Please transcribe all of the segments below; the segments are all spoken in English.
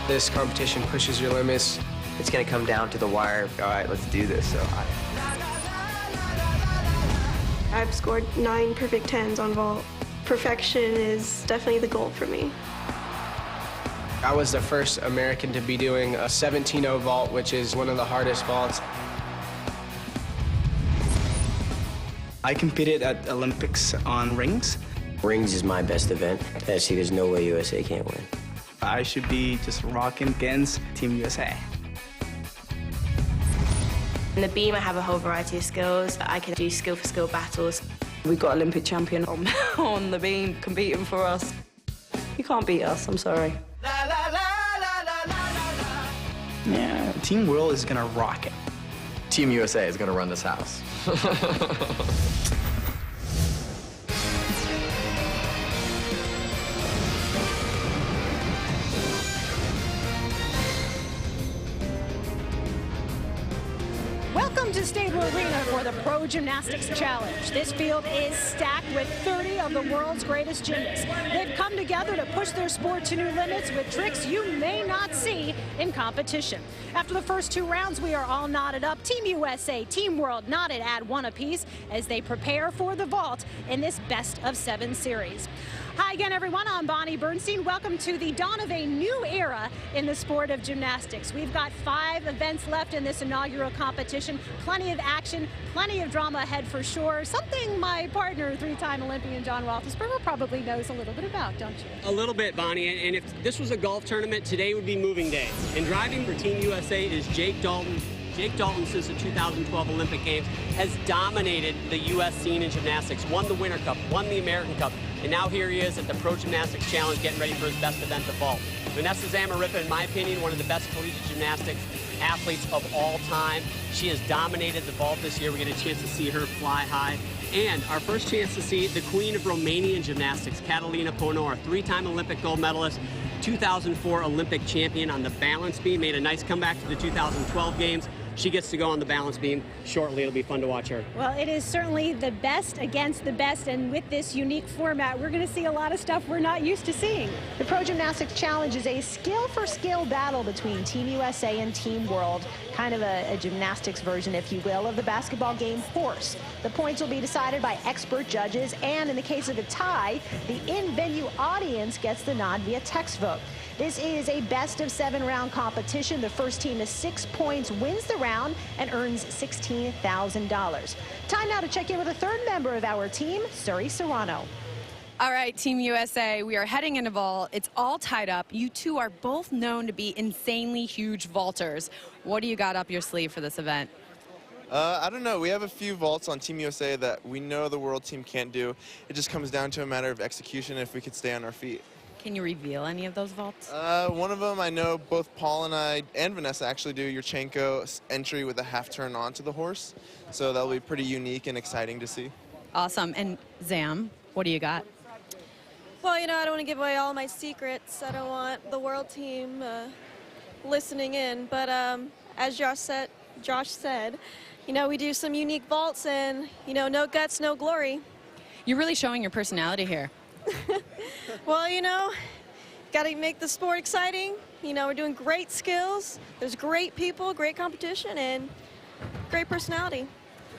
This competition pushes your limits. It's going to come down to the wire. All right, let's do this. So I've scored 9 perfect 10s on vault. Perfection is definitely the goal for me. I was the first American to be doing a 17-0 vault, which is one of the hardest vaults. I competed at Olympics on rings. Rings is my best event. See, there's no way USA can't win. I should be just rocking against Team USA. In the beam, I have a whole variety of skills. I can do skill-for-skill battles. We've got Olympic champion on the beam competing for us. You can't beat us, I'm sorry. Yeah, Team World is gonna rock it. Team USA is going to run this house. Welcome to Stable Arena for the Pro Gymnastics Challenge. This field is stacked with 30 of the world's greatest gymnasts. They've come together to push their sport to new limits with tricks you may not see in competition. After the first 2 rounds, we are all knotted up. Team USA, Team World knotted at 1 apiece as they prepare for the vault in this best-of-7 series. Hi again, everyone. I'm Bonnie Bernstein. Welcome to the dawn of a new era in the sport of gymnastics. We've got 5 events left in this inaugural competition. Plenty of action, plenty of drama ahead for sure. Something my partner, 3-time Olympian John Roethlisberger, probably knows a little bit about, don't you? A little bit, Bonnie. And if this was a golf tournament, today would be moving day. And driving for Team USA is Jake Dalton. Jake Dalton, since the 2012 Olympic Games, has dominated the U.S. scene in gymnastics, won the Winter Cup, won the American Cup, and now here he is at the Pro Gymnastics Challenge getting ready for his best event, the vault. Vanessa Zamarripa, in my opinion, one of the best collegiate gymnastics athletes of all time. She has dominated the vault this year. We get a chance to see her fly high. And our first chance to see the queen of Romanian gymnastics, Catalina Ponor, 3-time Olympic gold medalist, 2004 Olympic champion on the balance beam, made a nice comeback to the 2012 games. She gets to go on the balance beam shortly. It'll be fun to watch her. Well, it is certainly the best against the best, and with this unique format, we're going to see a lot of stuff we're not used to seeing. The Pro Gymnastics Challenge is a skill-for-skill battle between Team USA and Team World, kind of a gymnastics version, if you will, of the basketball game horse. The points will be decided by expert judges, and in the case of a tie, the in-venue audience gets the nod via text vote. This is a best-of-7 round competition. The first team to 6 points wins the round and earns $16,000. Time now to check in with a 3rd member of our team, Suri Serrano. All right, Team USA, we are heading into vault. It's all tied up. You two are both known to be insanely huge vaulters. What do you got up your sleeve for this event? I don't know. We have a few vaults on Team USA that we know the world team can't do. It just comes down to a matter of execution if we could stay on our feet. Can you reveal any of those vaults? One of them I know both Paul and I and Vanessa actually do Yurchenko entry with a half turn onto the horse. So that'll be pretty unique and exciting to see. Awesome. And Zam, what do you got? Well, you know, I don't want to give away all my secrets. I don't want the world team listening in. But as Josh said, you know, we do some unique vaults and, you know, no guts, no glory. You're really showing your personality here. Well, you know, got to make the sport exciting. You know, we're doing great skills. There's great people, great competition, and great personality.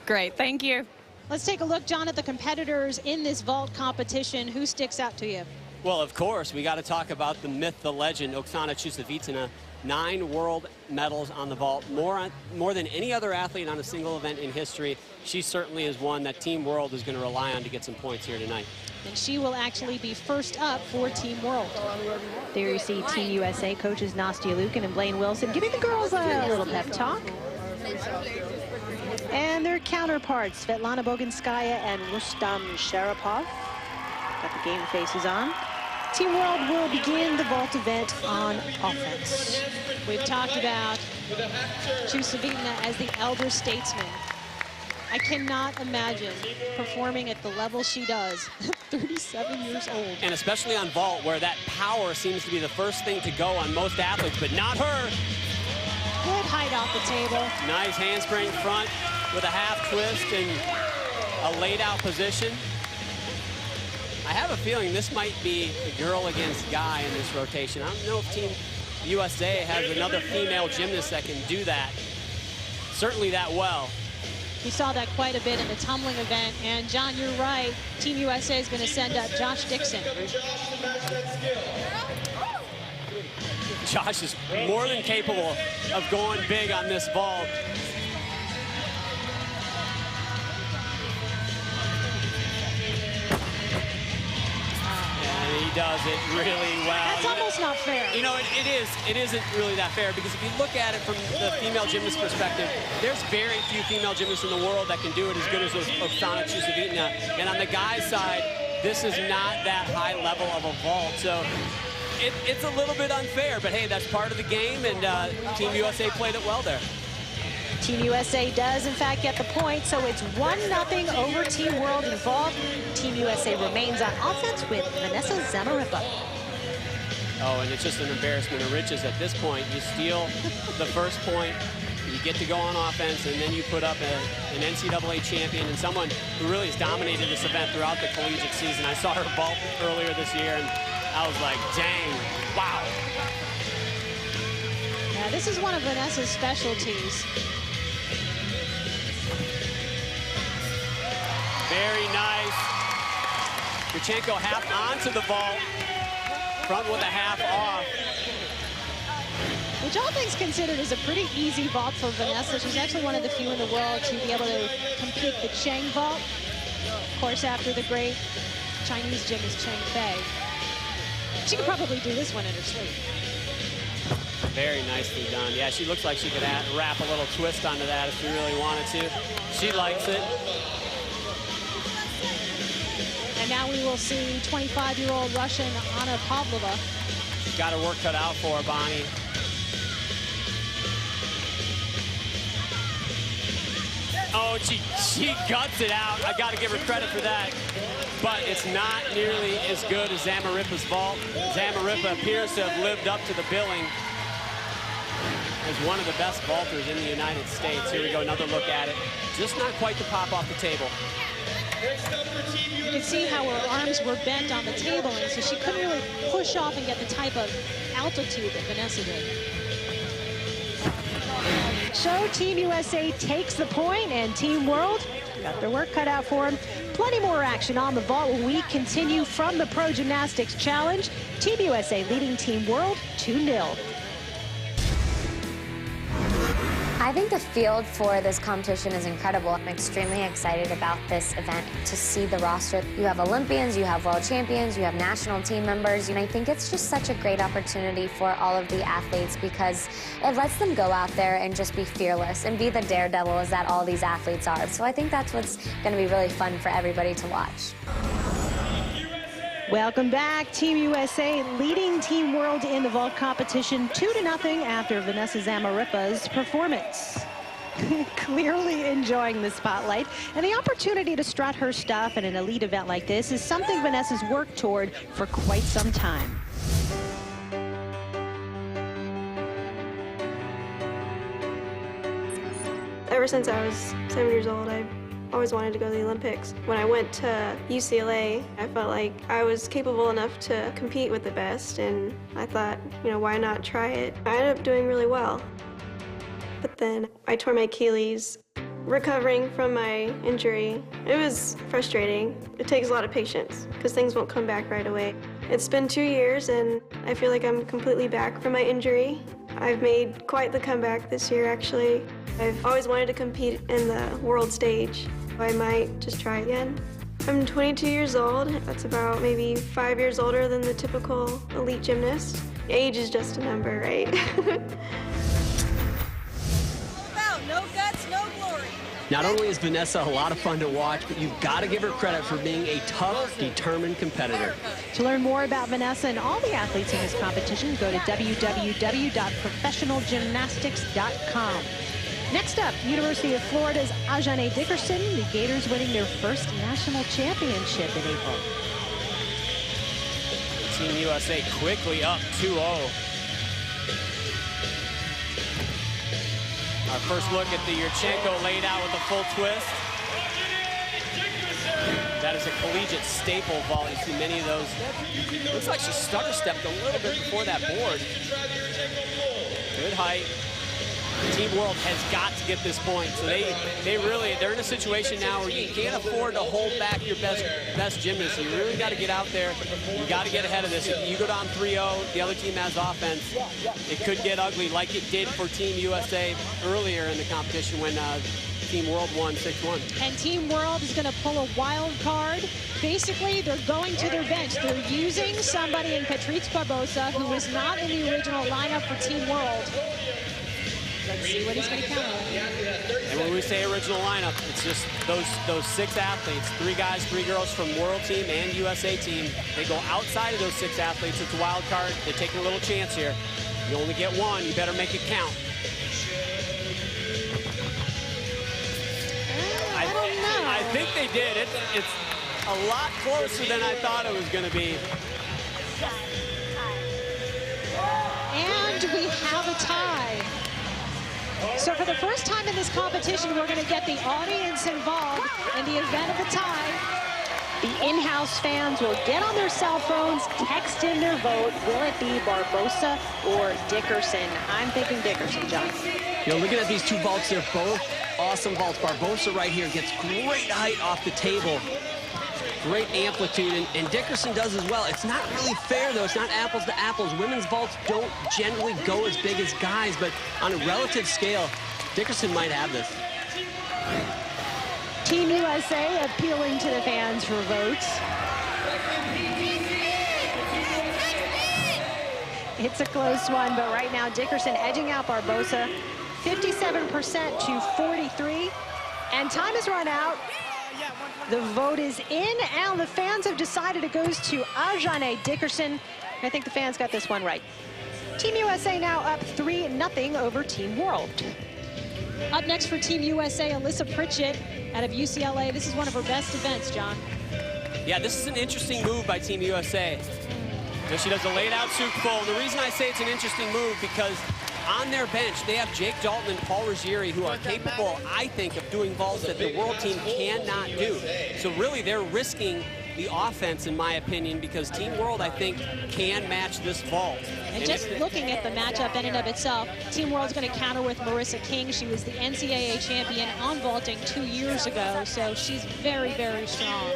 Great, thank you. Let's take a look, John, at the competitors in this vault competition. Who sticks out to you? Well, of course, we got to talk about the myth, the legend, Oksana Chusovitina. 9 world medals on the vault, more than any other athlete on a single event in history. She certainly is one that Team World is going to rely on to get some points here tonight. And she will actually be first up for Team World. There you see Team USA coaches Nastia Lukin and Blaine Wilson giving the girls a little pep talk. And their counterparts, Svetlana Boginskaya and Rustam Sharapov. Got the game faces on. Team World will begin the vault event on offense. We've talked about Chusovitina as the elder statesman. I cannot imagine performing at the level she does, 37 years old. And especially on vault, where that power seems to be the first thing to go on most athletes, but not her. Good height off the table. Nice handspring front with a half twist and a laid out position. I have a feeling this might be a girl against guy in this rotation. I don't know if Team USA has another female gymnast that can do that, certainly that well. We saw that quite a bit in the tumbling event. And John, you're right. Team USA is going to send up Josh Dixon. Josh is more than capable of going big on this vault. And he does it really well. That's almost not fair. You know, it isn't really that fair, because if you look at it from the female gymnast perspective, there's very few female gymnasts in the world that can do it as good as Oksana Chusovitina. And on the guys' side, this is not that high level of a vault. So it's a little bit unfair, but hey, that's part of the game, and Team USA played it well there. Team USA does, in fact, get the point, so it's 1-0 over Team World in vault. Team USA remains on offense with Vanessa Zamarripa. Oh, and it's just an embarrassment of riches at this point. You steal the first point, you get to go on offense, and then you put up an NCAA champion and someone who really has dominated this event throughout the collegiate season. I saw her vault earlier this year, and I was like, dang, wow. Yeah, this is one of Vanessa's specialties. Very nice. Yurchenko half onto the vault, front with a half off. Which all things considered is a pretty easy vault for Vanessa. She's actually one of the few in the world to be able to compete the Chang vault. Of course, after the great Chinese gymnast Chang Fei. She could probably do this one in her sleep. Very nicely done. Yeah, she looks like she could wrap a little twist onto that if she really wanted to. She likes it. And now we will see 25-year-old Russian Anna Pavlova. She's got her work cut out for her, Bonnie. Oh, she guts it out. I got to give her credit for that. But it's not nearly as good as Zamarripa's vault. Zamarripa appears to have lived up to the billing as one of the best vaulters in the United States. Here we go, another look at it. Just not quite the pop off the table. You can see how her arms were bent on the table, and so she couldn't really push off and get the type of altitude that Vanessa did. So Team USA takes the point, and Team World got their work cut out for them. Plenty more action on the vault when we continue from the Pro Gymnastics Challenge. Team USA leading Team World 2-0. I think the field for this competition is incredible. I'm extremely excited about this event to see the roster. You have Olympians, you have world champions, you have national team members, and I think it's just such a great opportunity for all of the athletes because it lets them go out there and just be fearless and be the daredevils that all these athletes are. So I think that's what's going to be really fun for everybody to watch. Welcome back. Team USA leading Team World in the vault competition 2-0 after Vanessa Zamarripa's performance. Clearly enjoying the spotlight, and the opportunity to strut her stuff in an elite event like this is something Vanessa's worked toward for quite some time. Ever since I was 7 years old, I always wanted to go to the Olympics. When I went to UCLA, I felt like I was capable enough to compete with the best, and I thought, you know, why not try it? I ended up doing really well. But then I tore my Achilles. Recovering from my injury, it was frustrating. It takes a lot of patience because things won't come back right away. It's been 2 years, and I feel like I'm completely back from my injury. I've made quite the comeback this year, actually. I've always wanted to compete in the world stage. I might just try again. I'm 22 years old. That's about maybe 5 years older than the typical elite gymnast. Age is just a number, right? No guts, no glory. Not only is Vanessa a lot of fun to watch, but you've got to give her credit for being a tough, determined competitor. To learn more about Vanessa and all the athletes in this competition, go to www.professionalgymnastics.com. Next up, University of Florida's Ajane Dickerson, the Gators winning their first national championship in April. Team USA quickly up 2-0. Our first look at the Yurchenko laid out with a full twist. That is a collegiate staple vault. You see many of those. Looks like she stutter stepped a little bit before that board. Good height. Team World has got to get this point. So they're in a situation now where you can't afford to hold back your best gymnast. You really got to get out there. You got to get ahead of this. If you go down 3-0, the other team has offense. It could get ugly like it did for Team USA earlier in the competition when Team World won 6-1. And Team World is going to pull a wild card. Basically, they're going to their bench. They're using somebody in Patrice Barbosa, who was not in the original lineup for Team World. Let's see what he's going to count on. And when we say original lineup, it's just those 6 athletes, 3 guys, 3 girls from World Team and USA Team. They go outside of those 6 athletes. It's a wild card. They're taking a little chance here. You only get one. You better make it count. I don't know. I think they did. It's a lot closer than I thought it was going to be. And we have a tie. So for the first time in this competition, we're going to get the audience involved in the event of a tie. The in-house fans will get on their cell phones, text in their vote. Will it be Barbosa or Dickerson? I'm thinking Dickerson, John. You know, looking at these 2 vaults, they're both awesome vaults. Barbosa right here gets great height off the table. Great amplitude, and Dickerson does as well. It's not really fair, though. It's not apples to apples. Women's vaults don't generally go as big as guys, but on a relative scale, Dickerson might have this. Team USA appealing to the fans for votes. It's a close one, but right now Dickerson edging out Barbosa, 57% to 43, and time has run out. The vote is in, and the fans have decided it goes to Ajane Dickerson. I think the fans got this one right. Team USA now up 3-0 over Team World. Up next for Team USA, Alyssa Pritchett out of UCLA. This is one of her best events, John. Yeah, this is an interesting move by Team USA. So she does a laid-out Souk full. And the reason I say it's an interesting move because on their bench, they have Jake Dalton and Paul Ruggieri, who are capable, I think, of doing vaults that the World Team cannot do. So really, they're risking the offense, in my opinion, because Team World, I think, can match this vault. And just looking at the matchup in and of itself, Team World's going to counter with Marissa King. She was the NCAA champion on vaulting 2 years ago, so she's very, very strong.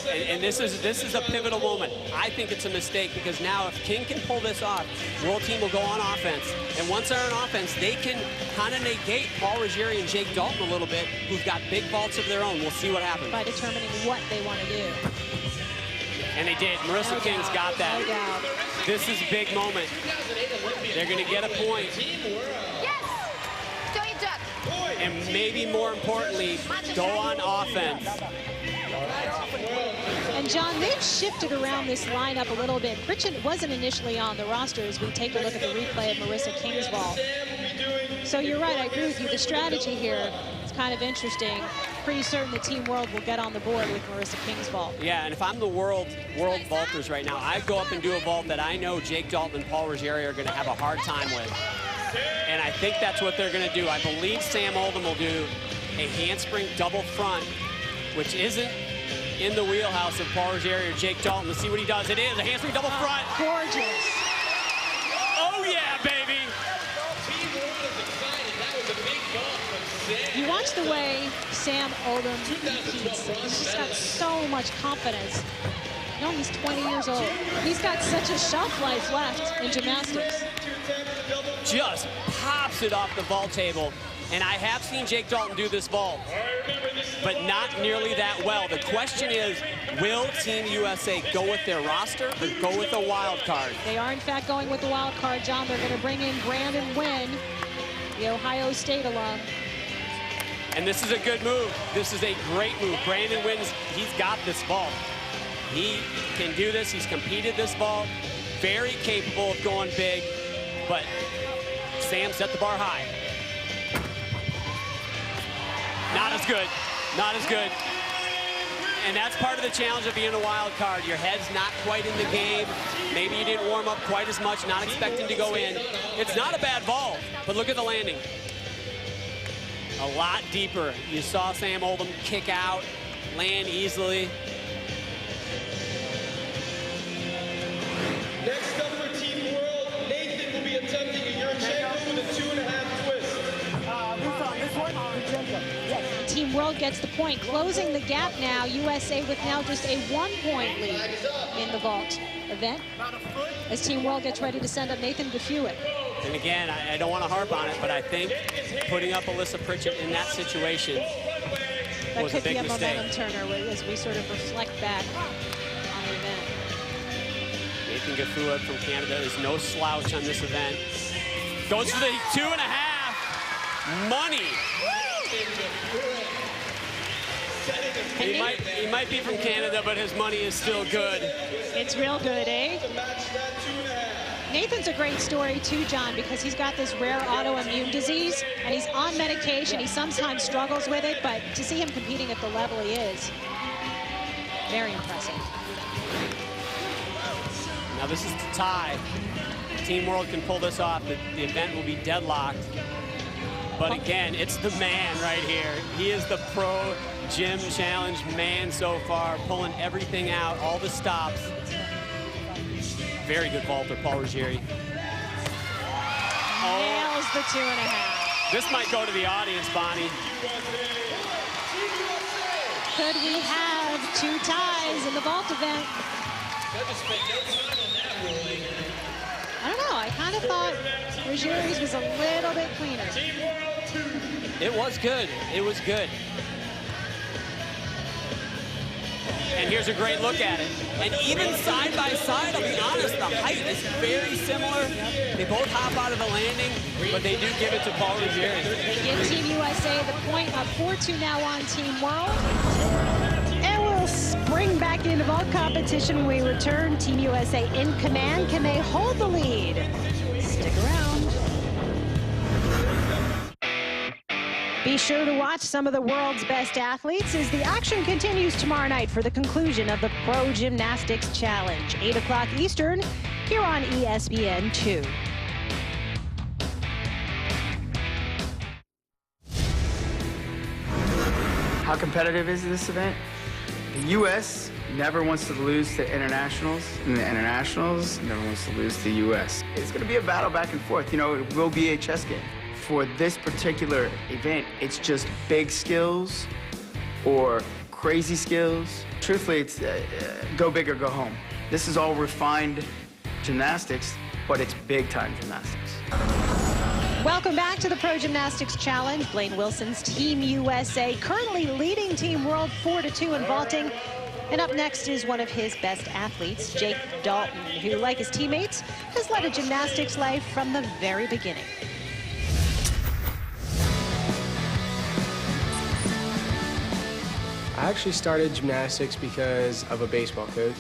And this is a pivotal moment. I think it's a mistake because now if King can pull this off, World Team will go on offense. And once they're on offense, they can kind of negate Paul Ruggieri and Jake Dalton a little bit, who've got big vaults of their own. We'll see what happens. By determining what they want to do. And they did. Marissa King's got that. No doubt. This is a big moment. They're going to get a point. And maybe more importantly, go on offense. And John, they've shifted around this lineup a little bit. Pritchett wasn't initially on the roster as we take a look at the replay of Marissa King's vault. So you're right, I agree with you. The strategy here is kind of interesting. Pretty certain the Team World will get on the board with Marissa King's vault. Yeah, and if I'm the world vaulters right now, I'd go up and do a vault that I know Jake Dalton and Paul Ruggieri are going to have a hard time with. And I think that's what they're going to do. I believe Sam Oldham will do a handspring double front, which isn't in the wheelhouse of Paul Ruggieri or Jake Dalton. Let's see what he does. It is a handspring double front. Gorgeous. Oh, yeah, baby. You watch the way Sam Oldham competes. He's just got so much confidence. No, he's 20 years old. He's got such a shelf life left in gymnastics. Just pops it off the vault table. And I have seen Jake Dalton do this vault, but not nearly that well. The question is, will Team USA go with their roster or go with a wild card? They are, in fact, going with the wild card, John. They're going to bring in Brandon Wynn, the Ohio State alum. And this is a good move. This is a great move. Brandon Wynn, he's got this vault. He can do this. He's competed this vault. Very capable of going big, but Sam set the bar high. Not as good, not as good. And that's part of the challenge of being a wild card. Your head's not quite in the game. Maybe you didn't warm up quite as much, not expecting to go in. It's not a bad vault, but look at the landing. A lot deeper. You saw Sam Oldham kick out, land easily. World gets the point, closing the gap now. USA with now just a 1-point lead in the vault event as Team World gets ready to send up Nathan Gafuitt. And again, I don't want to harp on it, but I think putting up Alyssa Pritchett in that situation was a big mistake. That could be a momentum turner as we sort of reflect back on the event. Nathan Gafuitt from Canada is no slouch on this event. Goes for the 2.5. Money. He might be from Canada, but his money is still good. It's real good, eh? Nathan's a great story too, John, because he's got this rare autoimmune disease and he's on medication. He sometimes struggles with it, but to see him competing at the level he is, very impressive. Now this is the tie. Team World can pull this off. The event will be deadlocked. But again, it's the man right here. He is the pro gym challenge man so far, pulling everything out, all the stops. Very good vaulter, Paul Ruggieri. Nails the 2.5. This might go to the audience, Bonnie. Could we have 2 ties in the vault event? I don't know. I kind of thought Ruggieri's was a little bit cleaner. It was good. It was good. And here's a great look at it. And even side by side, I'll be honest, the height is very similar. They both hop out of the landing, but they do give it to Paul Ruggieri. They give Team USA the point of 4-2 now on Team World. And we'll spring back into vault competition when we return. Team USA in command. Can they hold the lead? Stick around. Be sure to watch some of the world's best athletes as the action continues tomorrow night for the conclusion of the Pro Gymnastics Challenge, 8 o'clock Eastern, here on ESPN2. How competitive is this event? The U.S. never wants to lose to internationals, and the internationals never wants to lose to the U.S. It's going to be a battle back and forth. You know, it will be a chess game. For this particular event, it's just big skills or crazy skills. Truthfully, it's go big or go home. This is all refined gymnastics, but it's big-time gymnastics. Welcome back to the Pro Gymnastics Challenge. Blaine Wilson's Team USA currently leading Team World 4-2 in vaulting. And up next is one of his best athletes, Jake Dalton, who, like his teammates, has led a gymnastics life from the very beginning. I actually started gymnastics because of a baseball coach.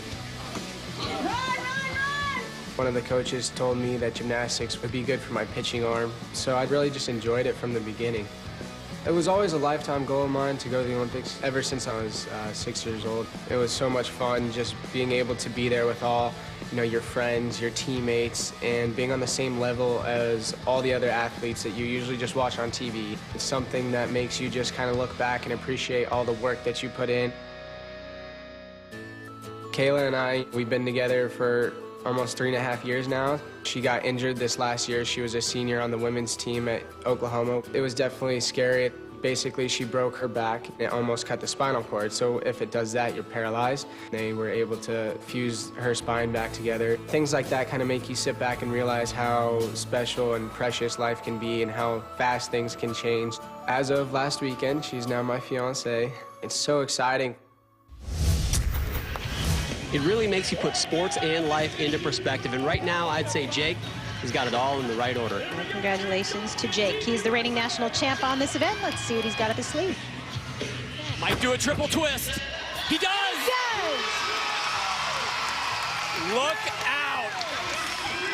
One of the coaches told me that gymnastics would be good for my pitching arm, so I really just enjoyed it from the beginning. It was always a lifetime goal of mine to go to the Olympics ever since I was 6 years old. It was so much fun just being able to be there with all, your friends, your teammates, and being on the same level as all the other athletes that you usually just watch on TV. It's something that makes you just kind of look back and appreciate all the work that you put in. Kayla and I, we've been together for almost 3.5 years now. She got injured this last year. She was a senior on the women's team at Oklahoma. It was definitely scary. Basically, she broke her back and it almost cut the spinal cord. So if it does that, you're paralyzed. They were able to fuse her spine back together. Things like that kind of make you sit back and realize how special and precious life can be and how fast things can change. As of last weekend, she's now my fiance. It's so exciting. It really makes you put sports and life into perspective. And right now, I'd say Jake has got it all in the right order. Well, congratulations to Jake. He's the reigning national champ on this event. Let's see what he's got up his sleeve. Might do a triple twist. He does! Yes! Look out!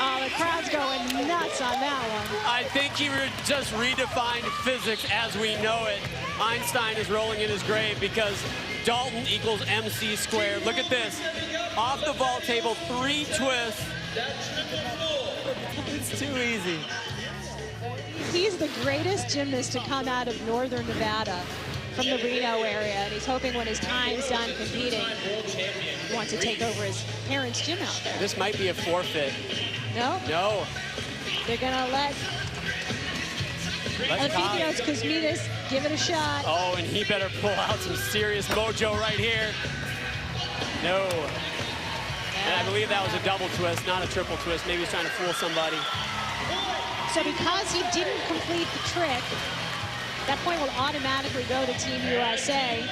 Oh, the crowd's going nuts on that one. I think he just redefined physics as we know it. Einstein is rolling in his grave because Dalton equals MC squared. Look at this. Off the vault table, 3 twists. It's too easy. He's the greatest gymnast to come out of northern Nevada from the Reno area, and he's hoping when his time's done competing, he wants to take over his parents' gym out there. This might be a forfeit. No? No. They're going to let Elefthimios Kosmides give it a shot. Oh, and he better pull out some serious mojo right here. No. And I believe that was a double twist, not a triple twist. Maybe he's trying to fool somebody. So because he didn't complete the trick, that point will automatically go to Team USA.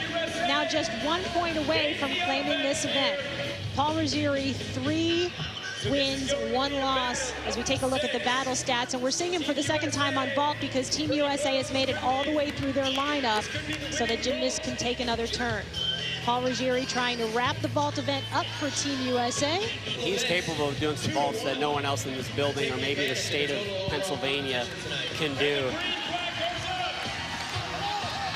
Now just 1 point away from claiming this event. Paul Ruggieri, 3 wins, 1 loss, as we take a look at the battle stats. And we're seeing him for the second time on vault because Team USA has made it all the way through their lineup so that gymnasts can take another turn. Paul Ruggieri trying to wrap the vault event up for Team USA. He's capable of doing some vaults that no one else in this building or maybe the state of Pennsylvania can do.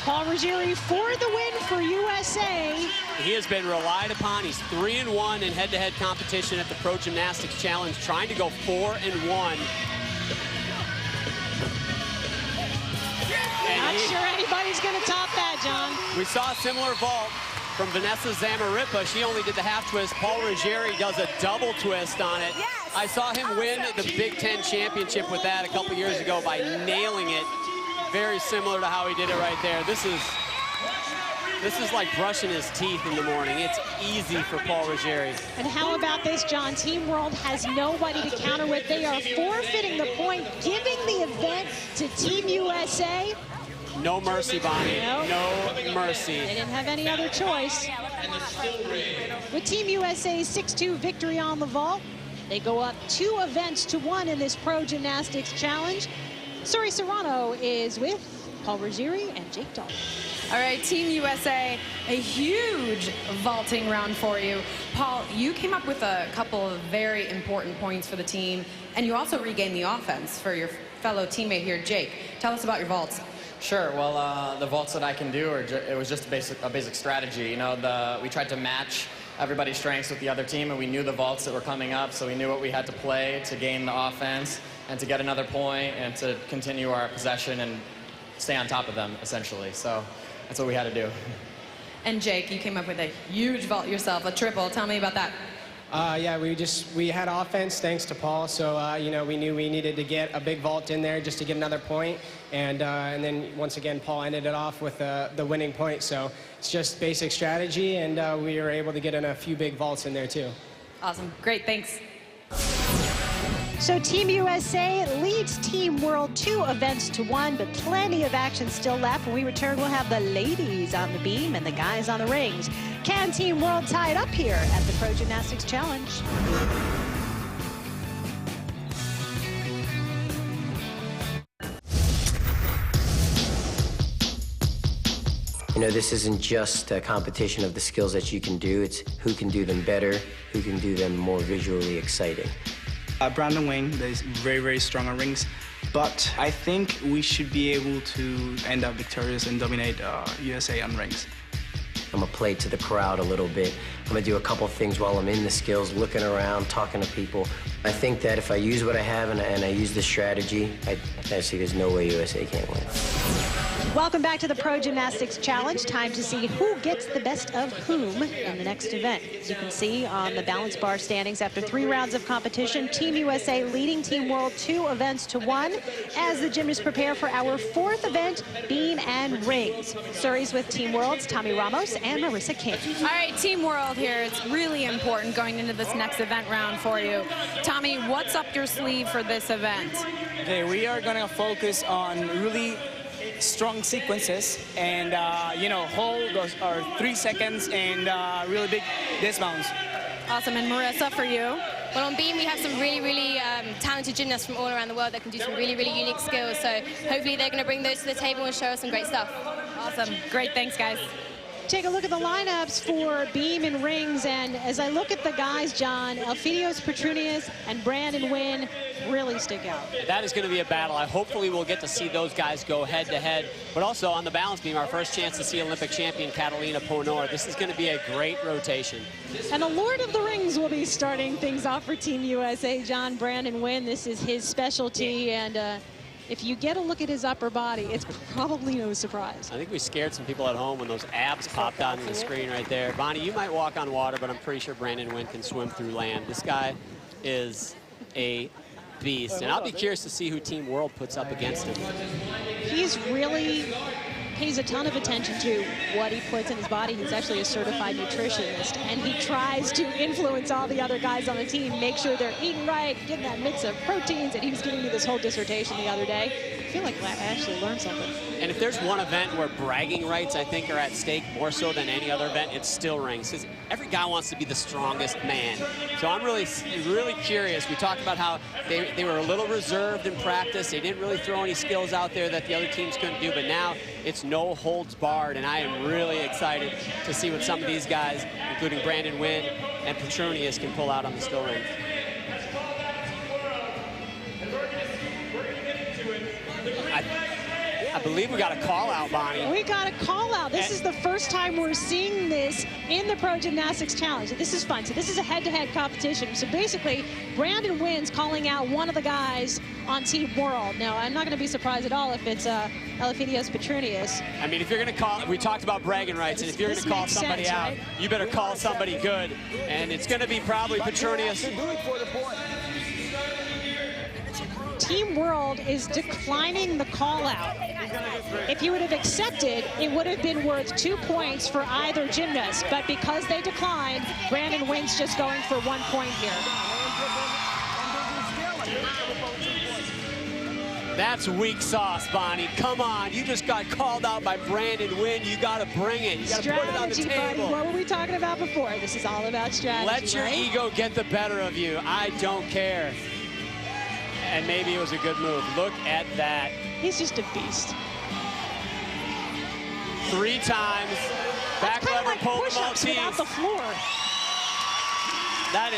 Paul Ruggieri for the win for USA. He has been relied upon. He's 3-1 in head-to-head competition at the Pro Gymnastics Challenge, trying to go 4-1. Not sure anybody's going to top that, John. We saw a similar vault from Vanessa Zamarripa. She only did the half twist. Paul Ruggieri does a double twist on it. Yes. I saw him win the Big Ten championship with that a couple years ago by nailing it. Very similar to how he did it right there. This is like brushing his teeth in the morning. It's easy for Paul Ruggieri. And how about this, John? Team World has nobody to counter with. They are forfeiting the point, giving the event to Team USA. No mercy, Bonnie. Nope. No mercy. They didn't have any other choice. With Team USA's 6-2 victory on the vault, they go up 2 events to 1 in this Pro Gymnastics Challenge. Suri Serrano is with Paul Ruggieri and Jake Dalton. All right, Team USA, a huge vaulting round for you. Paul, you came up with a couple of very important points for the team, and you also regained the offense for your fellow teammate here, Jake. Tell us about your vaults. Sure. Well, the vaults that I can do, it was just a basic strategy. You know, we tried to match everybody's strengths with the other team, and we knew the vaults that were coming up, so we knew what we had to play to gain the offense and to get another point and to continue our possession and stay on top of them, essentially. So that's what we had to do. And Jake, you came up with a huge vault yourself, a triple. Tell me about that. Yeah, we had offense thanks to Paul, so you know, we knew we needed to get a big vault in there just to get another point, and then once again Paul ended it off with the winning point. So it's just basic strategy, and we were able to get in a few big vaults in there too. Awesome, great, thanks. So Team USA leads Team World 2 events to 1, but plenty of action still left. When we return, we'll have the ladies on the beam and the guys on the rings. Can Team World tie it up here at the Pro Gymnastics Challenge? You know, this isn't just a competition of the skills that you can do. It's who can do them better, who can do them more visually exciting. Brandon Wayne is very, very strong on rings, but I think we should be able to end up victorious and dominate USA on rings. I'm gonna play to the crowd a little bit. I'm gonna do a couple things while I'm in the skills, looking around, talking to people. I think that if I use what I have and I use the strategy, I see there's no way USA can't win. Welcome back to the Pro Gymnastics Challenge. Time to see who gets the best of whom in the next event. As you can see on the balance bar standings after 3 rounds of competition, Team USA leading Team World 2 events to 1 as the gymnasts prepare for our 4th event, beam and rings. Suri's with Team World's Tommy Ramos and Marissa King. All right, Team World here. It's really important going into this next event round for you. Tommy, what's up your sleeve for this event? Okay, we are going to focus on really strong sequences and, you know, hold those are 3 seconds and really big dismounts. Awesome. And Marissa, for you? Well, on beam, we have some really talented gymnasts from all around the world that can do some really unique skills. So hopefully they're going to bring those to the table and show us some great stuff. Awesome. Great. Thanks, guys. Take a look at the lineups for beam and rings, and as I look at the guys, John, Elfidios Petrunius and Brandon Wynn really stick out. That is going to be a battle. Hopefully we'll get to see those guys go head-to-head. But also on the balance beam, our first chance to see Olympic champion Catalina Ponor. This is going to be a great rotation. And the Lord of the Rings will be starting things off for Team USA, John. Brandon Wynn, this is his specialty, and if you get a look at his upper body, it's probably no surprise. I think we scared some people at home when those abs popped onto the screen right there. Bonnie, you might walk on water, but I'm pretty sure Brandon Wynn can swim through land. This guy is a beast, and I'll be curious to see who Team World puts up against him. He's really pays a ton of attention to what he puts in his body. He's actually a certified nutritionist, and he tries to influence all the other guys on the team, make sure they're eating right, getting that mix of proteins. And he was giving me this whole dissertation the other day. I feel like I actually learned something. And if there's one event where bragging rights, I think, are at stake more so than any other event, it's still rings. Because every guy wants to be the strongest man. So I'm really curious. We talked about how they were a little reserved in practice. They didn't really throw any skills out there that the other teams couldn't do. But now it's no holds barred. And I am really excited to see what some of these guys, including Brandon Wynn and Petronius, can pull out on the still rings. I believe we got a call out, Bonnie. We got a call out. This is the first time we're seeing this in the Pro Gymnastics Challenge. This is fun. So this is a head-to-head competition. So basically, Brandon Wynn's calling out one of the guys on Team World. Now, I'm not going to be surprised at all if it's Eleftherios Petronius. I mean, if you're going to call, we talked about bragging rights, and if you're going to call somebody out, right? You better call somebody good. And it's going to be probably Petronius. Team World is declining the call out. If you would have accepted, it would have been worth 2 points for either gymnast. But because they declined, Brandon Wynn's just going for 1 point here. That's weak sauce, Bonnie. Come on, you just got called out by Brandon Wynn. You got to bring it. You got to put it on the table. Buddy. What were we talking about before? This is all about strategy. Let your ego get the better of you. I don't care. And maybe it was a good move. Look at that. He's just a beast. 3 times. Back lever like pull push-ups without the floor. That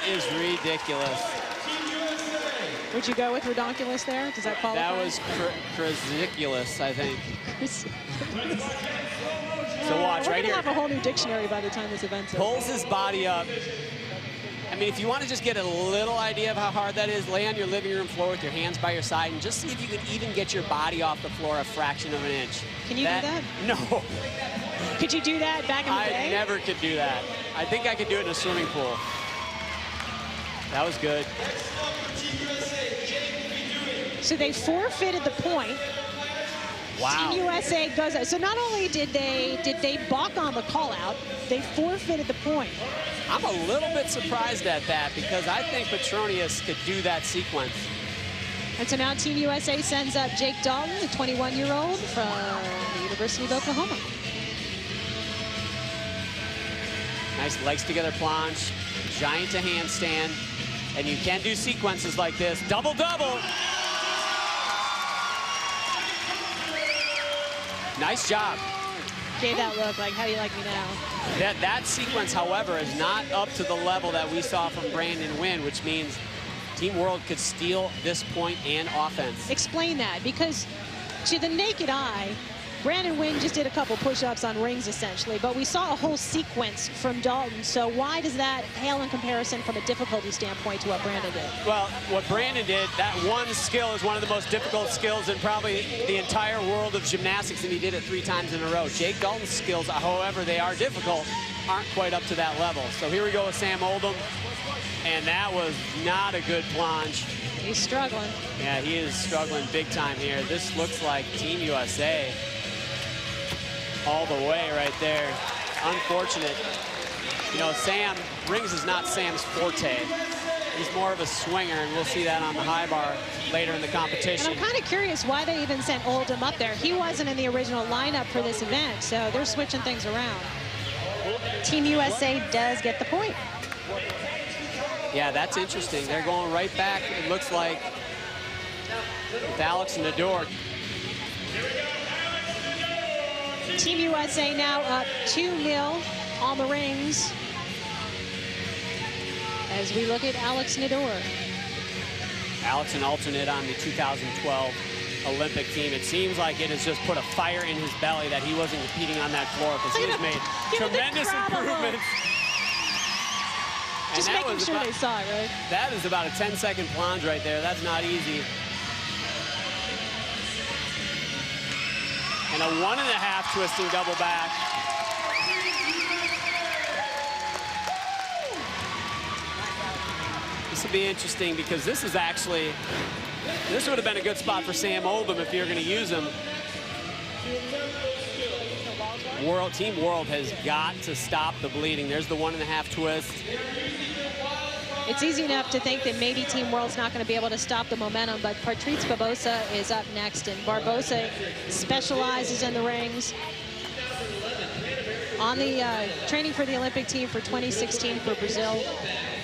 is ridiculous. Would you go with redonkulous there? Does that qualify? That was ridiculous, I think. So watch right here. We're gonna have a whole new dictionary by the time this event's over. Pulls his body up. I mean, if you want to just get a little idea of how hard that is, lay on your living room floor with your hands by your side and just see if you can even get your body off the floor a fraction of an inch. Can you do that? No. Could you do that back in the day? I never could do that. I think I could do it in a swimming pool. That was good. So they forfeited the point. Wow. Team USA goes out. So not only did they balk on the call out, they forfeited the point. I'm a little bit surprised at that because I think Petronius could do that sequence. And so now Team USA sends up Jake Dalton, the 21-year-old from the University of Oklahoma. Nice legs together plunge, giant to handstand, and you can do sequences like this. Double-double. Nice job. Gave that look like, how do you like me now? That sequence, however, is not up to the level that we saw from Brandon Wynn, which means Team World could steal this point and offense. Explain that, because to the naked eye, Brandon Wynn just did a couple push-ups on rings, essentially, but we saw a whole sequence from Dalton. So why does that pale in comparison from a difficulty standpoint to what Brandon did? Well, what Brandon did, that one skill is one of the most difficult skills in probably the entire world of gymnastics, and he did it 3 times in a row. Jake Dalton's skills, however they are difficult, aren't quite up to that level. So here we go with Sam Oldham, and that was not a good plunge. He's struggling. Yeah, he is struggling big time here. This looks like Team USA. All the way right there. Unfortunate. You know, rings is not Sam's forte. He's more of a swinger, and we'll see that on the high bar later in the competition. And I'm kind of curious why they even sent Oldham up there. He wasn't in the original lineup for this event, so they're switching things around. Team USA does get the point. Yeah, that's interesting. They're going right back, it looks like, with Alex Nador. Team USA now up 2-0 on the rings as we look at Alex Nador. Alex, an alternate on the 2012 Olympic team. It seems like it has just put a fire in his belly that he wasn't competing on that floor because he has made tremendous improvements. Just making sure they saw it, right? That is about a 10-second plunge right there. That's not easy. And a 1.5 twisting double back. This will be interesting because this would have been a good spot for Sam Oldham if you're going to use him. Team World has got to stop the bleeding. There's the 1.5 twist. It's easy enough to think that maybe Team World's not going to be able to stop the momentum, but Patrice Barbosa is up next, and Barbosa specializes in the rings. On the training for the Olympic team for 2016 for Brazil,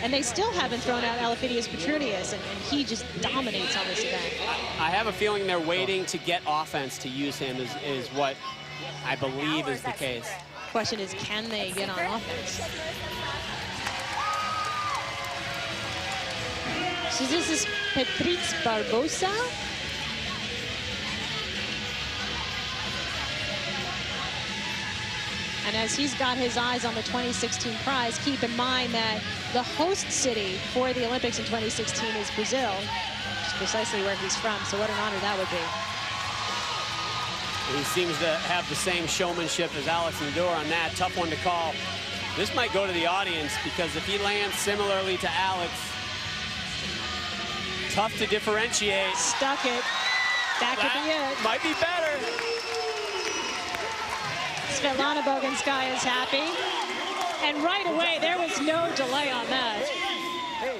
and they still haven't thrown out Eleftherios Petrunius, and he just dominates on this event. I have a feeling they're waiting to get offense to use him is what I believe is the case. Question is, can they get on offense? So this is Patrice Barbosa. And as he's got his eyes on the 2016 prize, keep in mind that the host city for the Olympics in 2016 is Brazil, which is precisely where he's from. So what an honor that would be. He seems to have the same showmanship as Alex Nador on that. Tough one to call. This might go to the audience, because if he lands similarly to Alex, tough to differentiate. Stuck it. That could be it. Might be better. Svetlana Boginskaya is happy. And right away, there was no delay on that. Hey,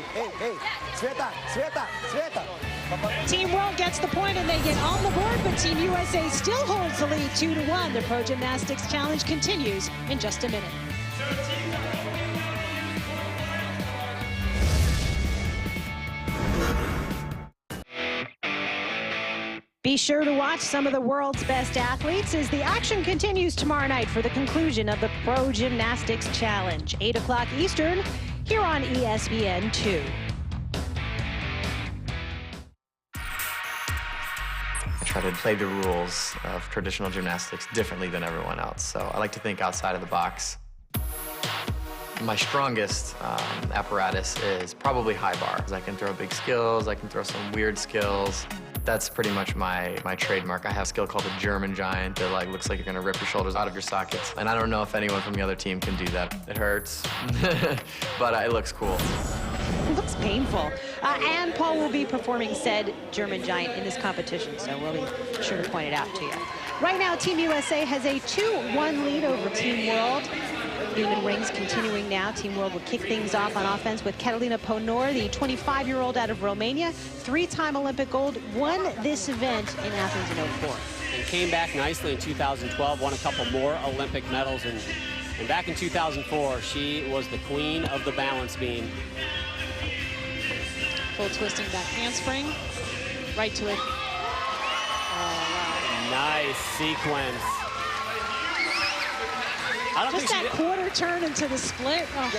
Sveta. Team World gets the point and they get on the board, but Team USA still holds the lead 2-1. The Pro Gymnastics Challenge continues in just a minute. Be sure to watch some of the world's best athletes as the action continues tomorrow night for the conclusion of the Pro Gymnastics Challenge, 8 o'clock Eastern, here on ESPN2. I try to play the rules of traditional gymnastics differently than everyone else, so I like to think outside of the box. My strongest apparatus is probably high bar. I can throw big skills, I can throw some weird skills. That's pretty much my trademark. I have a skill called the German Giant that looks like you're gonna rip your shoulders out of your sockets. And I don't know if anyone from the other team can do that. It hurts, but it looks cool. It looks painful. And Paul will be performing said German Giant in this competition, so we'll be sure to point it out to you. Right now, Team USA has a 2-1 lead over Team World. Human rings continuing now. Team World will kick things off on offense with Catalina Ponor, the 25-year-old out of Romania, 3-time Olympic gold, won this event in Athens in 2004. And came back nicely in 2012, won a couple more Olympic medals, and back in 2004, she was the queen of the balance beam. Full twisting back handspring, right to it. Oh, wow. Nice sequence. Just that quarter turn into the split. Oh.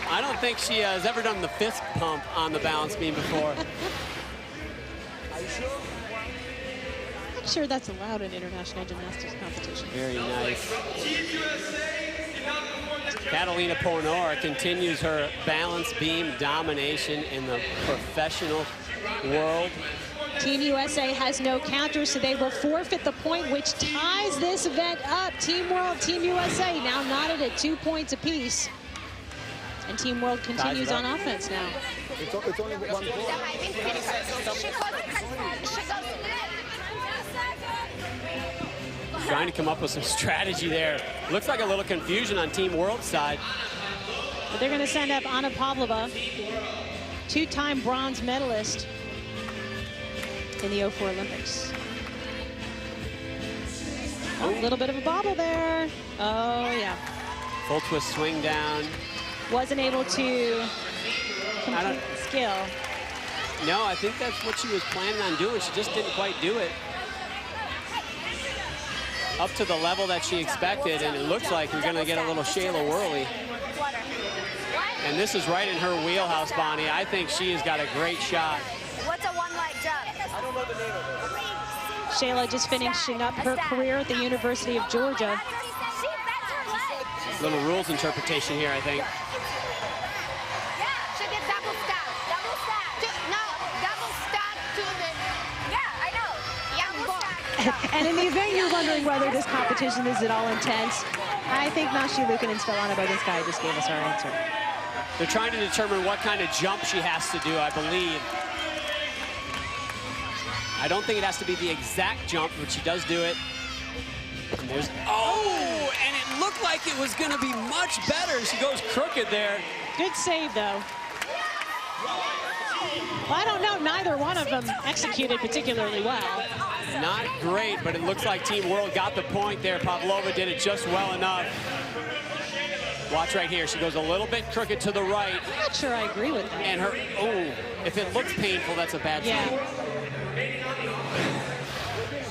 I don't think she has ever done the fist pump on the balance beam before. I'm not sure that's allowed in international gymnastics competition. Very nice. Catalina Ponor continues her balance beam domination in the professional world. Team USA has no counter, so they will forfeit the point, which ties this event up. Team World, Team USA now knotted at 2 points apiece. And Team World continues on offense now. It's only 1 point. Trying to come up with some strategy there. Looks like a little confusion on Team World's side. But they're going to send up Anna Pavlova, 2-time bronze medalist in the 2004 Olympics. Oh, a little bit of a bobble there. Oh, yeah. Full twist swing down. Wasn't able to complete the skill. No, I think that's what she was planning on doing. She just didn't quite do it up to the level that she expected, and it looks like we're going to get a little Shayla Worley. And this is right in her wheelhouse, Bonnie. I think she has got a great shot. What's a one-leg jump? I don't know the name of it. Shayla just finishing up her career at the University of Georgia. Little rules interpretation here, I think. Yeah, she did double stack. Double stack. No, double stack to the... Yeah, I know. Double stack. And in the event you're wondering whether this competition is at all intense, I think Nashi Lukin and Svetlana Boginskaya just gave us our answer. They're trying to determine what kind of jump she has to do, I believe. I don't think it has to be the exact jump, but she does do it. And Oh, and it looked like it was going to be much better. She goes crooked there. Good save, though. Well, I don't know. Neither one of them executed particularly well. Not great, but it looks like Team World got the point there. Pavlova did it just well enough. Watch right here. She goes a little bit crooked to the right. I'm not sure I agree with that. And her, oh, if it looks painful, that's a bad sign.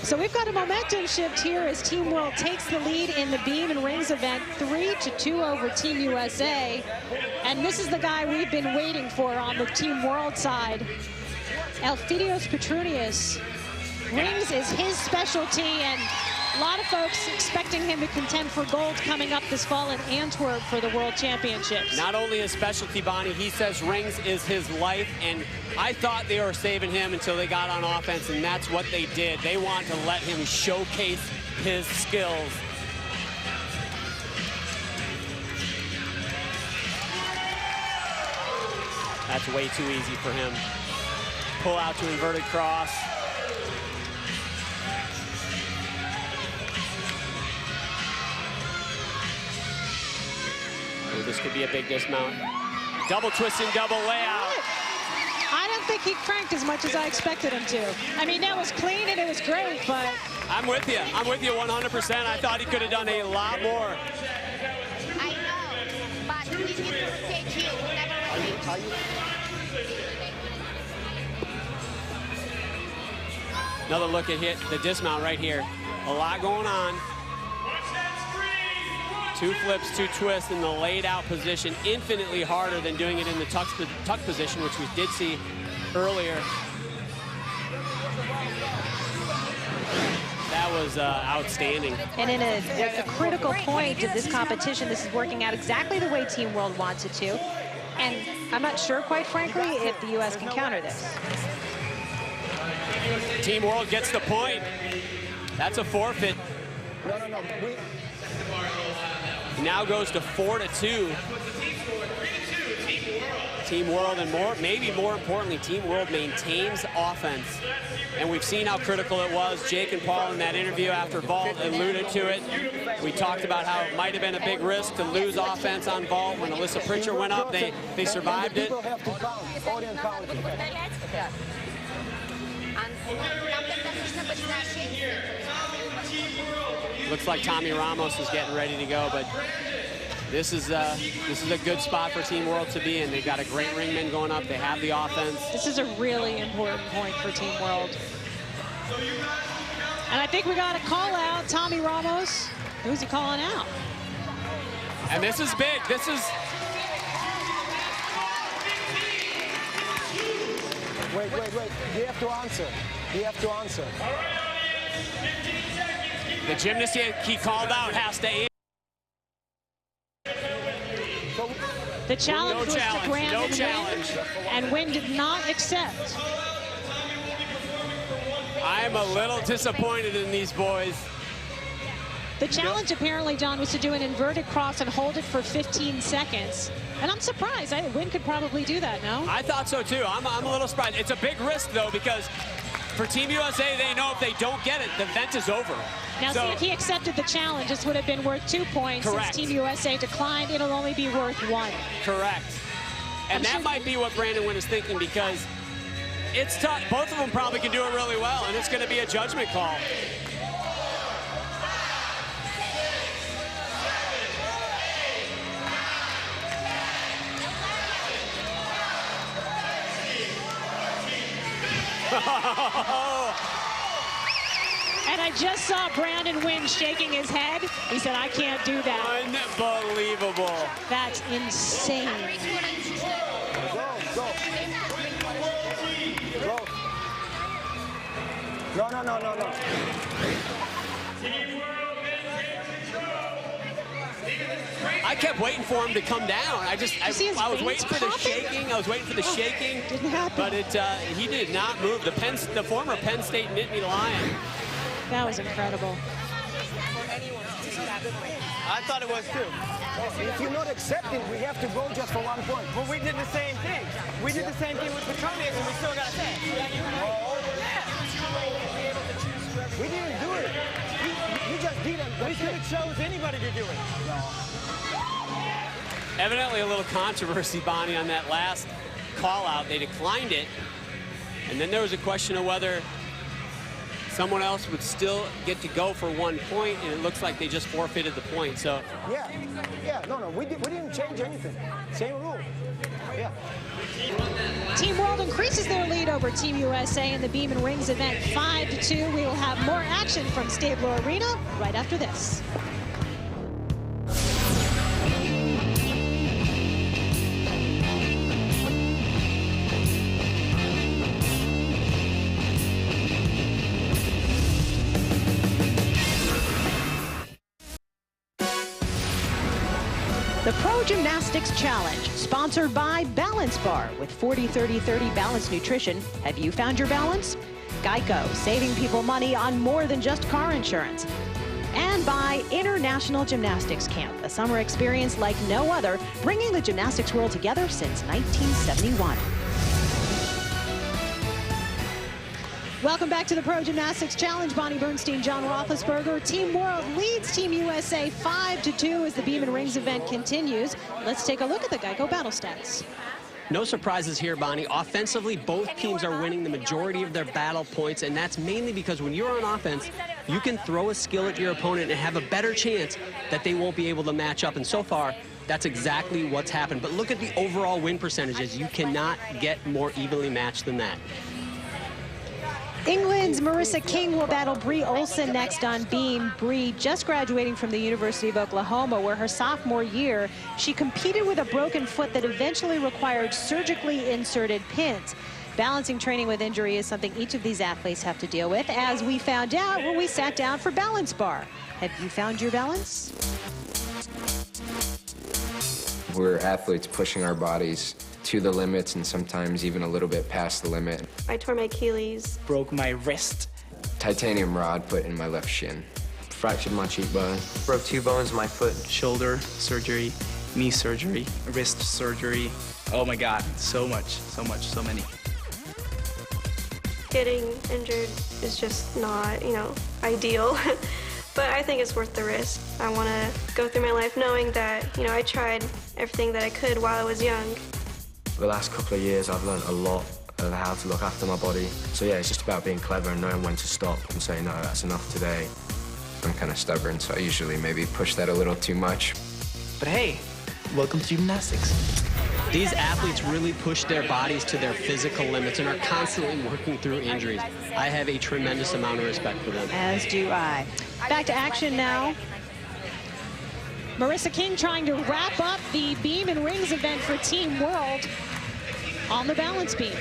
So we've got a momentum shift here as Team World takes the lead in the beam and rings event 3-2 over Team USA. And this is the guy we've been waiting for on the Team World side. Elfidios Petrunius. Rings is his specialty, and a lot of folks expecting him to contend for gold coming up this fall in Antwerp for the World Championships. Not only his specialty, Bonnie, he says rings is his life, and I thought they were saving him until they got on offense, and that's what they did. They want to let him showcase his skills. That's way too easy for him. Pull out to inverted cross. Ooh, this could be a big dismount. Double twist and double layout. I don't think he cranked as much as I expected him to. I mean, that was clean and it was great, but... I'm with you. I'm with you 100%. I thought he could have done a lot more. I know, but we need to take you. Never will. Another look at the dismount right here. A lot going on. 2 flips, 2 twists in the laid out position. Infinitely harder than doing it in the tuck position, which we did see earlier. That was outstanding. And in a critical point of this competition, this is working out exactly the way Team World wants it to. And I'm not sure, quite frankly, if the U.S. can counter this. Team World gets the point. That's a forfeit. Now goes to 4-2. Team World, and maybe more importantly, Team World maintains offense. And we've seen how critical it was. Jake and Paul in that interview after vault alluded to it. We talked about how it might have been a big risk to lose offense on vault. When Alyssa Pritchard went up, they survived it. Looks like Tommy Ramos is getting ready to go, but this is a good spot for Team World to be in. They've got a great ringman going up. They have the offense. This is a really important point for Team World. And I think we got to call out Tommy Ramos. Who's he calling out? And this is big. This is... Wait. You have to answer. You have to answer. The gymnast he called out has to answer. The challenge was to Graham no challenge. And Wynn did not accept. I am a little disappointed in these boys. The challenge apparently, John, was to do an inverted cross and hold it for 15 seconds. And I'm surprised. Wynn could probably do that, no? I thought so, too. I'm a little surprised. It's a big risk, though, because for Team USA, they know if they don't get it, the event is over. Now, see, if he accepted the challenge, this would have been worth 2 points. Correct. Since Team USA declined, it'll only be worth 1. Correct. And that might be what Brandon Wynn is thinking, because it's tough. Both of them probably can do it really well, and it's going to be a judgment call. And I just saw Brandon Wynn shaking his head. He said, I can't do that. Unbelievable. That's insane. Go. No. I kept waiting for him to come down. I was waiting for the shaking. I was waiting for the shaking. Didn't happen. But he did not move. The former Penn State Nittany Lion. That was incredible. I thought it was too. If you're not accepting, we have to go just for 1 point. Well, we did the same thing. We did the same thing with Petronius, and we still got a chance. We didn't do it. You just beat him. We could have chose anybody to do it. Evidently a little controversy, Bonnie, on that last call out. They declined it. And then there was a question of whether someone else would still get to go for 1 point, and it looks like they just forfeited the point. So Yeah, no, we didn't change anything. Same rule. Yeah. Team World increases their lead over Team USA in the Beam and Rings event 5-2. We will have more action from Stabler Arena right after this. The Pro Gymnastics Challenge, sponsored by Balance Bar with 40-30-30 Balance Nutrition. Have you found your balance? Geico, saving people money on more than just car insurance. And by International Gymnastics Camp, a summer experience like no other, bringing the gymnastics world together since 1971. Welcome back to the Pro Gymnastics Challenge. Bonnie Bernstein, John Roethlisberger. Team World leads Team USA 5-2 as the Beam and Rings event continues. Let's take a look at the Geico battle stats. no surprises here, Bonnie. Offensively, both teams are winning the majority of their battle points, and that's mainly because when you're on offense, you can throw a skill at your opponent and have a better chance that they won't be able to match up. And so far, that's exactly what's happened. But look at the overall win percentages. You cannot get more evenly matched than that. England's Marissa King will battle Bree Olson next on beam. Bree just graduating from the University of Oklahoma, where her sophomore year, she competed with a broken foot that eventually required surgically inserted pins. Balancing training with injury is something each of these athletes have to deal with, as we found out when we sat down for Balance Bar. Have you found your balance? We're athletes pushing our bodies to the limits and sometimes even a little bit past the limit. I tore my Achilles. Broke my wrist. Titanium rod put in my left shin. Fractured my cheekbone. Broke 2 bones in my foot. Shoulder surgery, knee surgery, wrist surgery. Oh my God, so much, so many. Getting injured is just not, ideal. But I think it's worth the risk. I want to go through my life knowing that, I tried everything that I could while I was young. The last couple of years, I've learned a lot of how to look after my body. So yeah, it's just about being clever and knowing when to stop and say, no, that's enough today. I'm kind of stubborn, so I usually maybe push that a little too much. But hey, welcome to gymnastics. These athletes really push their bodies to their physical limits and are constantly working through injuries. I have a tremendous amount of respect for them. As do I. Back to action now. Marissa King trying to wrap up the beam and rings event for Team World on the balance beam.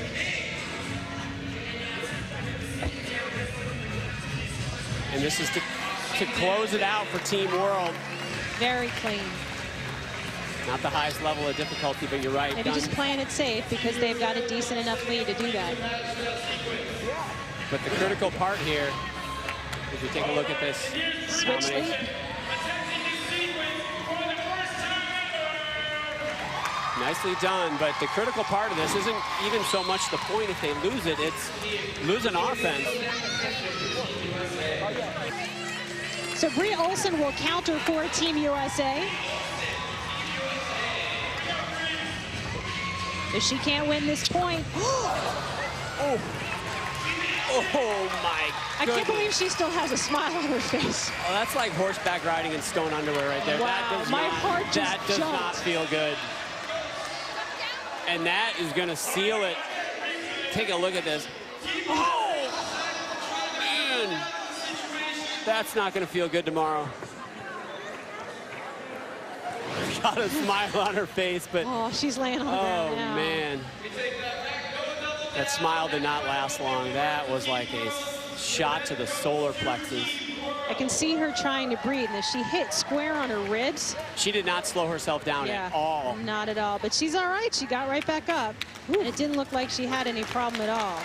And this is to close it out for Team World. Very clean. Not the highest level of difficulty, but you're right. Maybe just playing it safe because they've got a decent enough lead to do that. But the critical part here, if you take a look at this Switch lead. Nicely done, but the critical part of this isn't even so much the point if they lose it, it's losing offense. So Bree Olson will counter for Team USA. If she can't win this point. Oh my I can't believe she still has a smile on her face. Oh, that's like horseback riding in stone underwear right there. Wow, That does not feel good. And that is going to seal it. Take a look at this. Oh, man. That's not going to feel good tomorrow. Got a smile on her face, but... Oh, she's laying on the ground now. Oh, man. That smile did not last long. That was like a shot to the solar plexus. I can see her trying to breathe, and she hit square on her ribs. She did not slow herself down at all. Not at all, but she's all right. She got right back up, and it didn't look like she had any problem at all.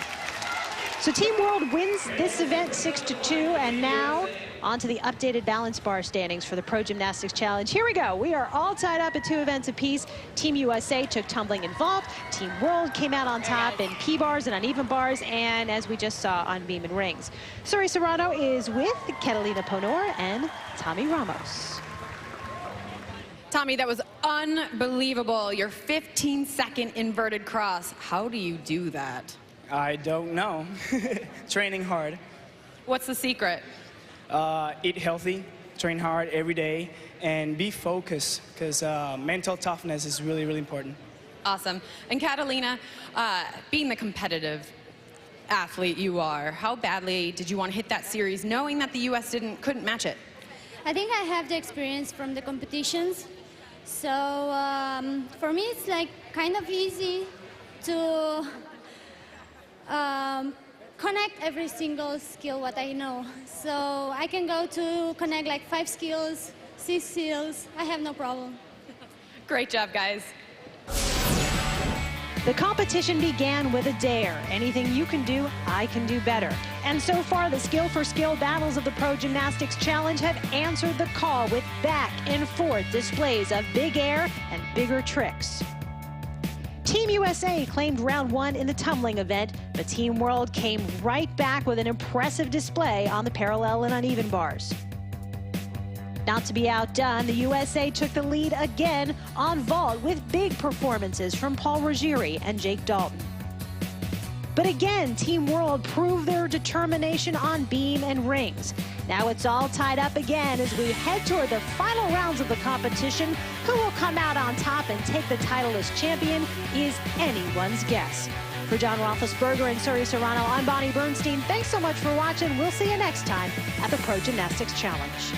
So Team World wins this event 6-2, and now On to the updated balance bar standings for the Pro Gymnastics Challenge. Here we go. We are all tied up at 2 events apiece. Team USA took tumbling and vault. Team World came out on top in P-bars and uneven bars, and as we just saw, on beam and rings. Suri Serrano is with Catalina Ponor and Tommy Ramos. Tommy, that was unbelievable. Your 15-second inverted cross. How do you do that? I don't know. Training hard. What's the secret? Eat healthy, train hard every day, and be focused, because mental toughness is really, really important. Awesome. And Catalina, being the competitive athlete you are, how badly did you want to hit that series knowing that the U.S. couldn't match it? I think I have the experience from the competitions. So for me, it's like kind of easy to connect every single skill what I know. So I can go to connect like 5 skills, 6 skills. I have no problem. Great job, guys. The competition began with a dare. Anything you can do, I can do better. And so far, the skill for skill battles of the Pro Gymnastics Challenge have answered the call with back and forth displays of big air and bigger tricks. Team USA claimed round 1 in the tumbling event, but Team World came right back with an impressive display on the parallel and uneven bars. Not to be outdone, the USA took the lead again on vault with big performances from Paul Ruggieri and Jake Dalton. But again, Team World proved their determination on beam and rings. Now it's all tied up again as we head toward the final rounds of the competition. Who will come out on top and take the title as champion is anyone's guess. For John Roethlisberger and Suri Serrano, I'm Bonnie Bernstein. Thanks so much for watching. We'll see you next time at the Pro Gymnastics Challenge.